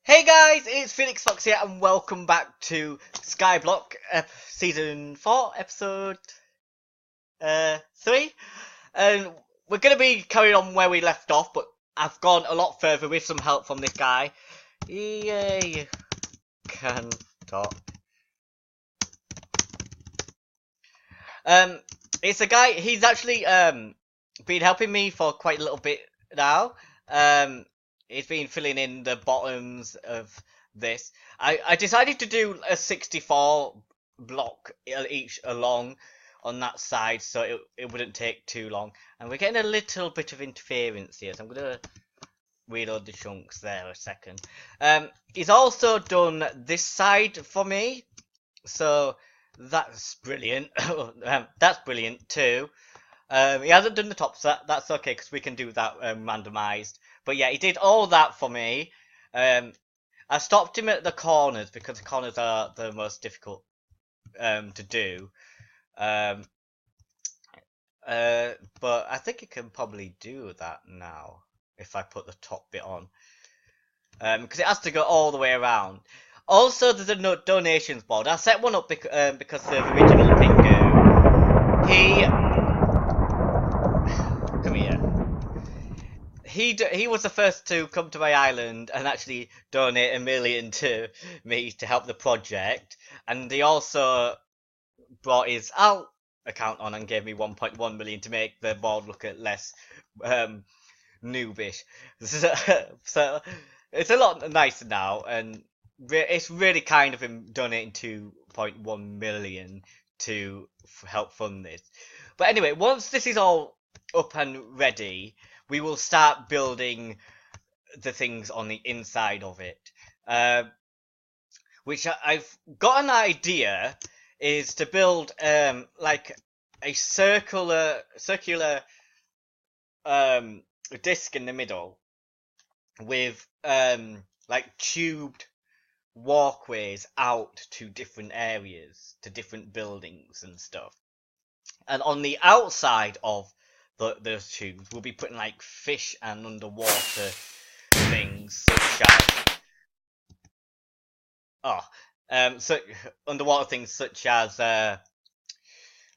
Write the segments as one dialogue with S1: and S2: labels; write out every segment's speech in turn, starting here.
S1: Hey guys, it's Phoenix Fox here, and welcome back to SKYBLOCK Season 4, Episode 3. And we're going to be carrying on where we left off, but I've gone a lot further with some help from this guy. Yay! Can talk. It's a guy, he's actually been helping me for quite a little bit now. He's been filling in the bottoms of this. I decided to do a 64 block each along on that side, so it wouldn't take too long. And we're getting a little bit of interference here, so I'm going to reload the chunks there a second. He's also done this side for me, so that's brilliant. That's brilliant too. He hasn't done the top, so that's okay, because we can do that randomized. But yeah, he did all that for me. I stopped him at the corners because the corners are the most difficult to do. But I think he can probably do that now if I put the top bit on. Because it has to go all the way around. Also, there's a donations board. I set one up because the original Pingu, come here. He was the first to come to my island and actually donate $1 million to me to help the project, and he also brought his alt account on and gave me 1.1 million to make the board look less noobish. So it's a lot nicer now, and it's really kind of him donating 2.1 million to help fund this. But anyway, once this is all up and ready, we will start building the things on the inside of it. Which I've got an idea is to build like a circular disc in the middle with like tubed walkways out to different areas, to different buildings and stuff. And on the outside of those tubes, we'll be putting like fish and underwater things such as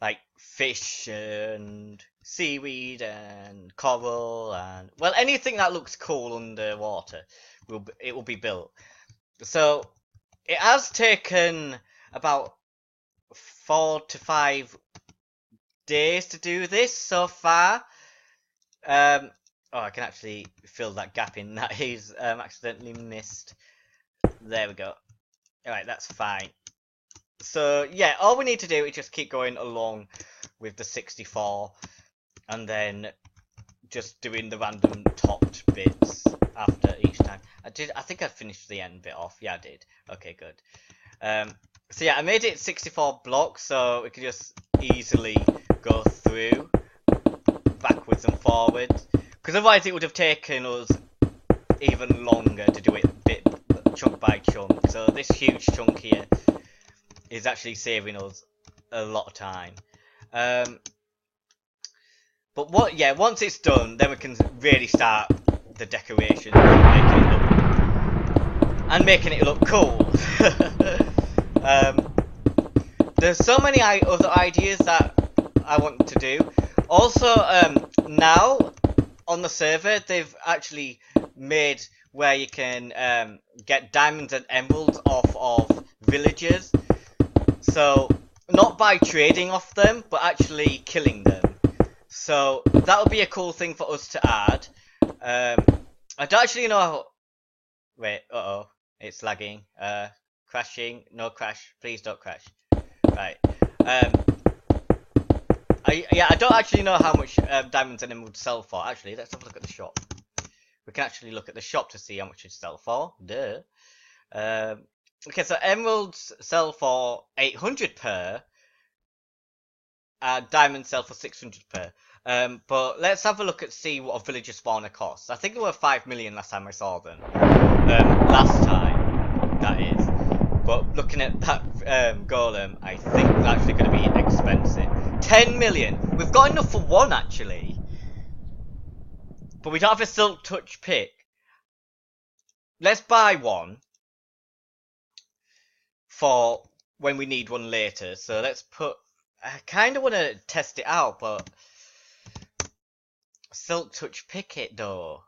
S1: like fish and seaweed and coral and, well, anything that looks cool underwater it will be built. So it has taken about 4 to 5 days to do this so far. I can actually fill that gap in that he's accidentally missed. There we go. Alright, that's fine. So yeah, all we need to do is just keep going along with the 64 and then just doing the random topped bits after each time. I think I finished the end bit off. Yeah, I did. Okay, good. So yeah, I made it 64 blocks so we could just easily go through backwards and forwards, because otherwise it would have taken us even longer to do it chunk by chunk. So this huge chunk here is actually saving us a lot of time. But once it's done, then we can really start the decoration and making it look cool. There's so many other ideas that I want to do. Also, now on the server, they've actually made where you can get diamonds and emeralds off of villagers. So, not by trading off them, but actually killing them. So, that would be a cool thing for us to add. I don't actually know how... Wait, it's lagging. Crashing. No crash. Please don't crash. Right. I don't actually know how much diamonds and emeralds sell for. Actually, let's have a look at the shop. We can actually look at the shop to see how much it sells for. Duh. Okay, so emeralds sell for 800 per. Diamonds sell for 600 per. But let's have a look at see what a villager spawner costs. I think they were 5 million last time I saw them. Last time, that is. But looking at that golem, I think it's actually going to be expensive. 10 million. We've got enough for one, actually. But we don't have a silk touch pick. let's buy one for when we need one later. So let's put. I kind of want to test it out, but Silk Touch Picket though.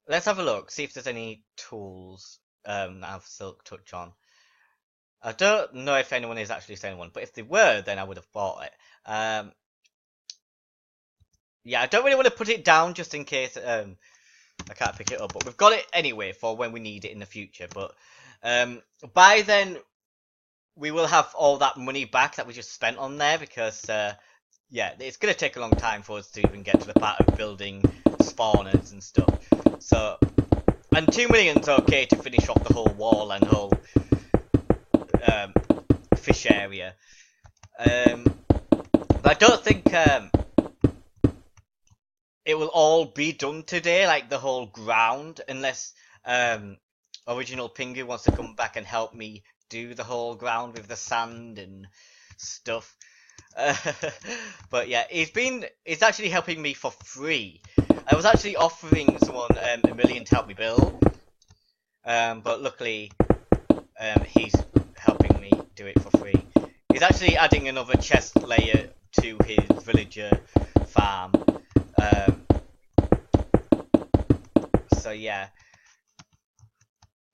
S1: Let's have a look, see if there's any tools that have Silk Touch on. I don't know if anyone is actually selling one, but if they were, then I would have bought it. Yeah, I don't really want to put it down just in case I can't pick it up, but we've got it anyway for when we need it in the future. But by then, we will have all that money back that we just spent on there because, yeah, it's going to take a long time for us to even get to the part of building spawners and stuff. So, and 2 million's okay to finish off the whole wall and whole fish area. But I don't think it will all be done today, like the whole ground, unless Original Pingu wants to come back and help me do the whole ground with the sand and stuff. But yeah, he's actually helping me for free. I was actually offering someone $1 million to help me build, but luckily he's helping me do it for free. He's actually adding another chest layer to his villager farm. So yeah,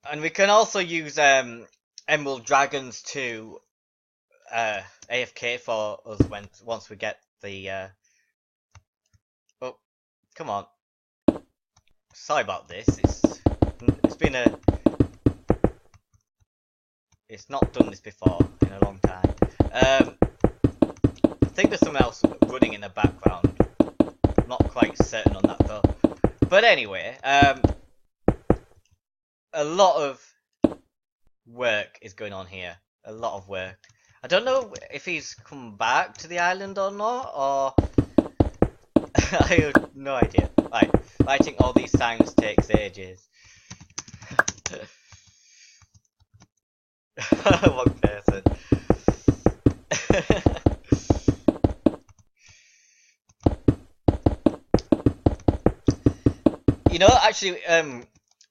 S1: and we can also use Emerald Dragons to AFK for us once we get the oh, come on. Sorry about this. It's been it's not done this before in a long time. I think there's something else running in the background. Not quite certain on that though. But anyway, a lot of work is going on here. A lot of work. I don't know if he's come back to the island or not, or I have no idea. Right, writing all these signs takes ages. One person. You know, actually,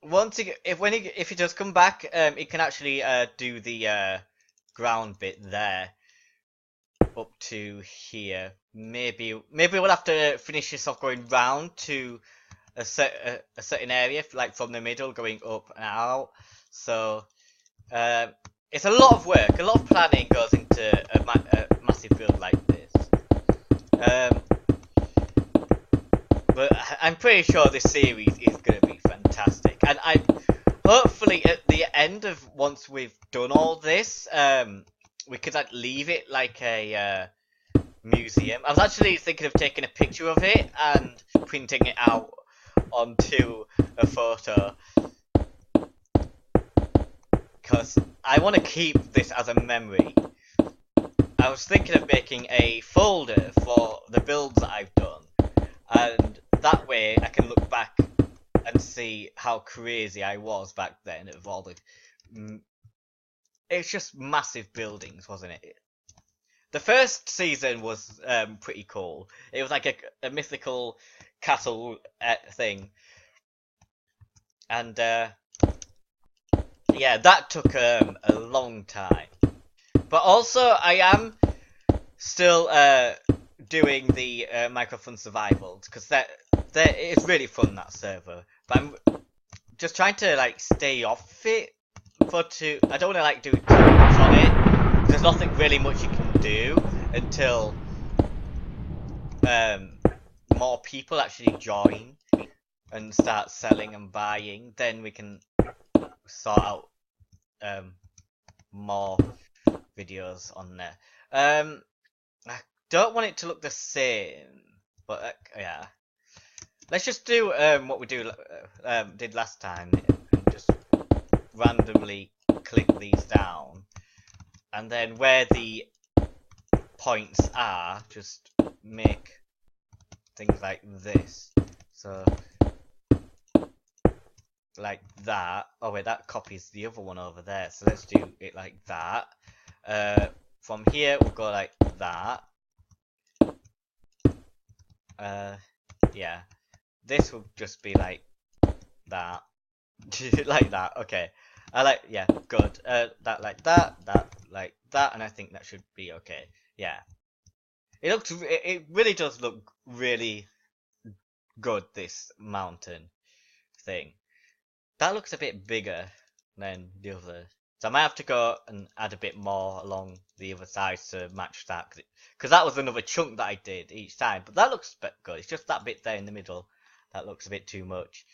S1: once if he does come back, he can actually do the ground bit there up to here. Maybe we'll have to finish this off going round to a certain area, like from the middle, going up and out. So it's a lot of work, a lot of planning goes into a massive build like this. But I'm pretty sure this series is going to be fantastic, and hopefully at the end of once we've done all this, we could like leave it like a museum. I was actually thinking of taking a picture of it and printing it out onto a photo, because I want to keep this as a memory. I was thinking of making a folder for the builds that I've done, and that way I can look back and see how crazy I was back then of all the... It's just massive buildings, wasn't it? The first season was pretty cool. It was like a mythical castle thing. And yeah, that took a long time. But also, I am still doing the Microfun Survivals, because it's really fun, that server. But I'm just trying to like stay off it I don't want to like do too much on it. There's nothing really much you can do until more people actually join and start selling and buying. Then we can sort out more videos on there. I don't want it to look the same, but yeah. Let's just do what we did last time, and just randomly click these down, and then where the points are, just make things like this. So like that. Oh wait, that copies the other one over there. So let's do it like that. From here we'll go like that. Yeah. This will just be like that. Like that, okay. I like, yeah, good. That like that like that, and I think that should be okay. Yeah. It really does look really good, this mountain thing. That looks a bit bigger than the other. So I might have to go and add a bit more along the other side to match that. Because that was another chunk that I did each time. But that looks a bit good. It's just that bit there in the middle. That looks a bit too much.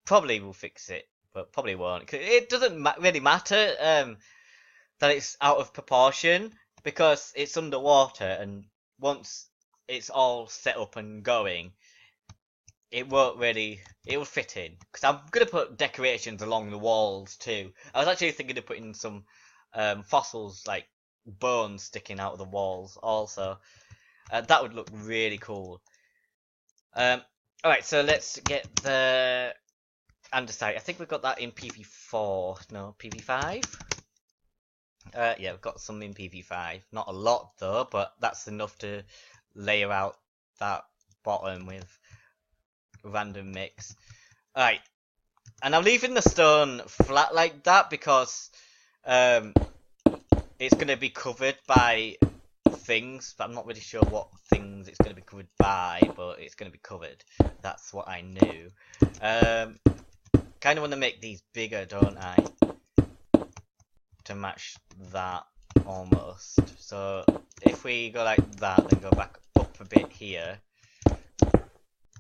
S1: Probably will fix it. But probably won't. 'Cause it doesn't really matter that it's out of proportion. Because it's underwater. And once it's all set up and going, it won't really, it will fit in. Because I'm going to put decorations along the walls too. I was actually thinking of putting some fossils, like bones sticking out of the walls also. That would look really cool. Alright, so let's get the andesite. I think we've got that in PV4. No, PV5? Yeah, we've got some in PV5. Not a lot though, but that's enough to layer out that bottom with random mix. Alright, and I'm leaving the stone flat like that because it's going to be covered by things, but I'm not really sure what things it's going to be covered by, but it's going to be covered. That's what I knew. Kind of want to make these bigger, don't I? To match that almost. So if we go like that, then go back up a bit here.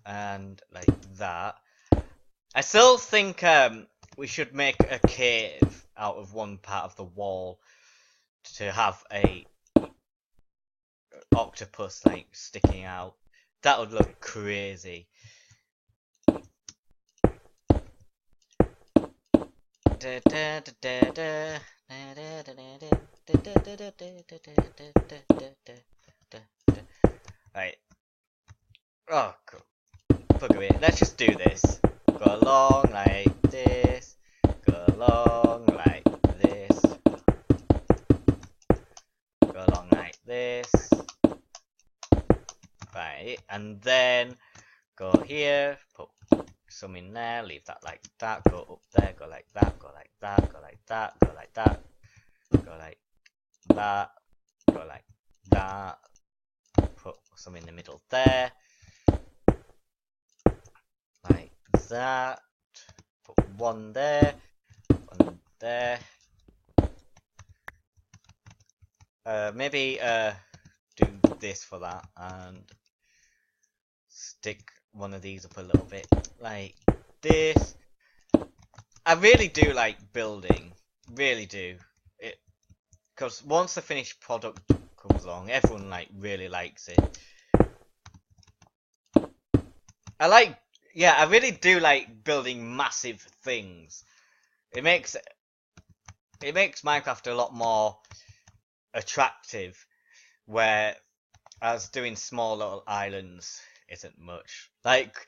S1: And like that. I still think we should make a cave out of one part of the wall to have a octopus like sticking out. That would look crazy. Right. Oh, cool. Bugger it. Let's just do this. Go along like this. Go along like this. Go along like this. Right, and then go here. Put some in there. Leave that like that. Go up there. Go like that. Go like that. Go like that. Go like that. Go like that. Go like that. Put some in the middle there. Like that. Put one there. One there. Maybe do this for that and stick one of these up a little bit like this. I really do like building. Really do. It, because once the finished product comes along, everyone like really likes it. I really do like building massive things. It makes Minecraft a lot more attractive, whereas doing small little islands isn't much. Like,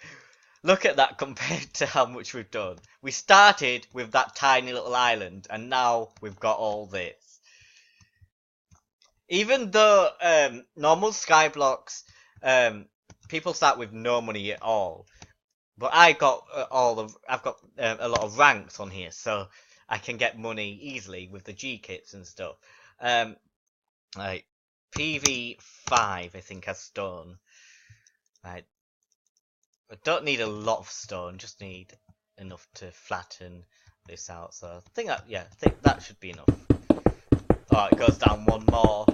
S1: look at that compared to how much we've done. We started with that tiny little island, and now we've got all this. Even though normal Skyblocks, people start with no money at all. But I've got a lot of ranks on here, so I can get money easily with the G kits and stuff. Like PV5, I think, has stone. Right. I don't need a lot of stone, just need enough to flatten this out. So I think that should be enough. Oh, it goes down one more.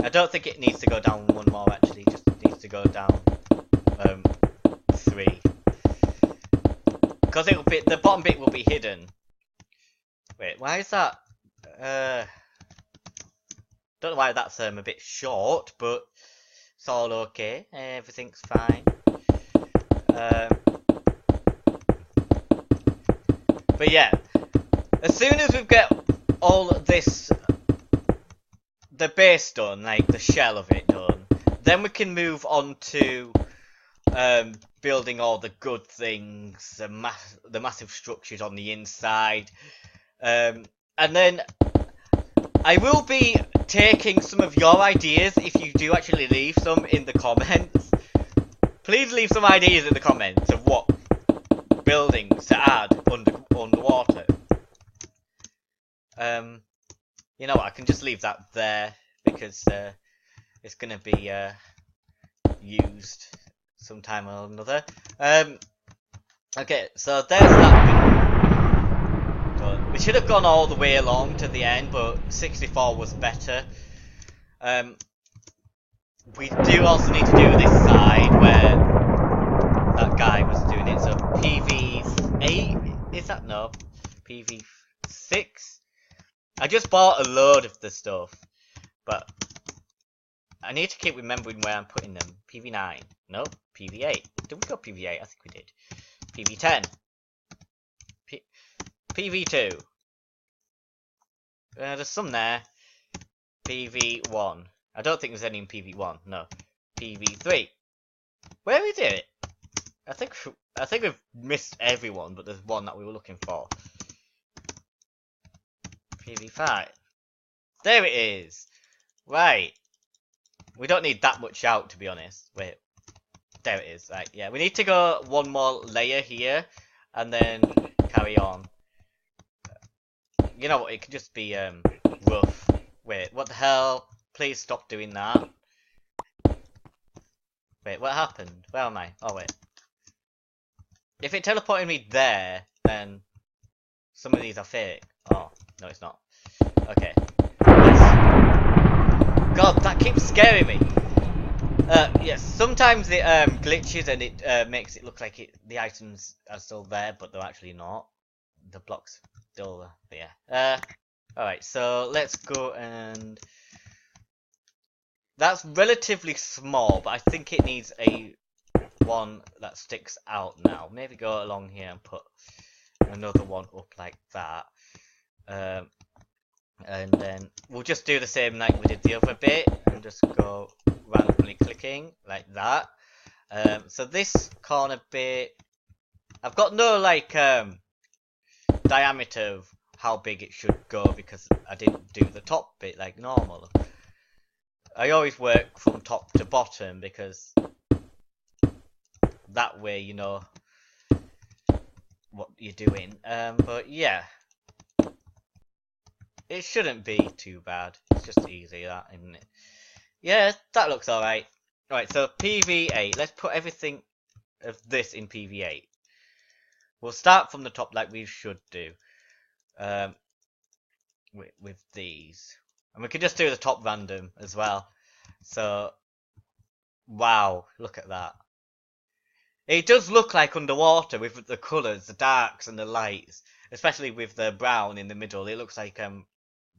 S1: I don't think it needs to go down one more actually, it just needs to go down 3. Because the bottom bit will be hidden. Wait, why is that? Don't know why that's a bit short, but it's all okay. Everything's fine. But yeah, as soon as we've got all this, the base done, like the shell of it done, then we can move on to building all the good things, the massive structures on the inside, and then I will be taking some of your ideas if you do actually leave some in the comments. Please leave some ideas in the comments of what buildings to add underwater. You know what? I can just leave that there because it's gonna be used sometime or another. Okay, so there's that bit done. We should have gone all the way along to the end, but 64 was better. We do also need to do this side where that guy was doing it. So PV8 is that? No, PV6. I just bought a load of the stuff, but I need to keep remembering where I'm putting them. PV9. No, PV8. Did we go PV8? I think we did. PV10. PV2. There's some there. PV1. I don't think there's any in PV1. No. PV3. Where is it? I think we've missed everyone, but there's one that we were looking for. PV5. There it is. Right. We don't need that much out, to be honest. Wait. There it is. Right. Yeah. We need to go one more layer here, and then carry on. You know what? It could just be rough. Wait. What the hell? Please stop doing that. Wait. What happened? Where am I? Oh wait. If it teleported me there, then some of these are fake. Oh, no it's not. Okay. God, that keeps scaring me. Yes, sometimes it glitches and it makes it look like the items are still there, but they're actually not. The block's still there. Alright, so let's go and... That's relatively small, but I think it needs a one that sticks out now. Maybe go along here and put another one up like that. And then we'll just do the same like we did the other bit and just go randomly clicking like that. So this corner bit, I've got no like diameter of how big it should go because I didn't do the top bit like normal. I always work from top to bottom because that way you know what you're doing. But yeah, it shouldn't be too bad. It's just easy, that, isn't it? Yeah, that looks alright. Alright, so PV8. Let's put everything of this in PV8. We'll start from the top like we should do. With these. And we can just do the top random as well. So, wow, look at that. It does look like underwater with the colours, the darks and the lights. Especially with the brown in the middle. It looks like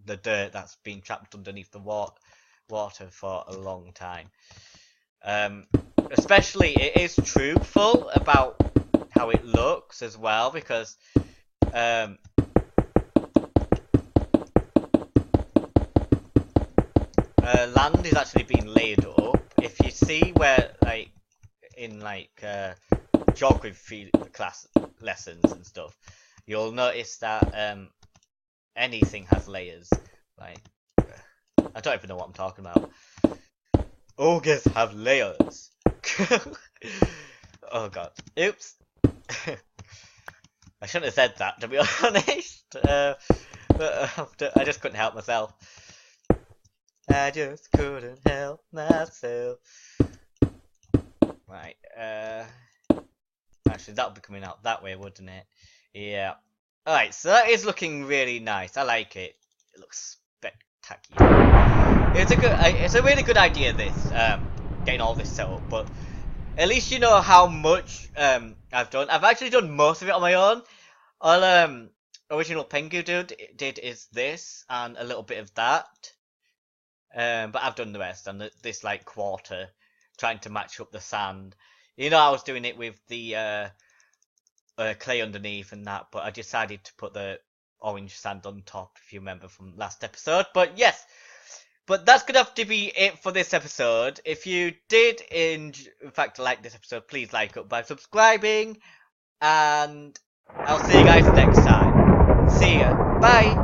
S1: the dirt that's been trapped underneath the water for a long time. Especially it is truthful about how it looks as well, because land is actually being laid up. If you see where, like, in like geography class lessons and stuff, you'll notice that anything has layers. Like, I don't even know what I'm talking about. Ogres have layers. Oh god. Oops. I shouldn't have said that, to be honest. But I just couldn't help myself. I just couldn't help myself. Right. Actually, that'll be coming out that way, wouldn't it? Yeah. Alright, so that is looking really nice. I like it. It looks spectacular. It's a really good idea, this, getting all this set up, but at least you know how much I've done. I've actually done most of it on my own. All original Pengu did is this and a little bit of that. But I've done the rest and this like quarter, trying to match up the sand. You know, I was doing it with the clay underneath and that, but I decided to put the orange sand on top, if you remember from last episode. But yes, but that's gonna have to be it for this episode. If you did in fact like this episode, please like up by subscribing, and I'll see you guys next time. See ya. Bye.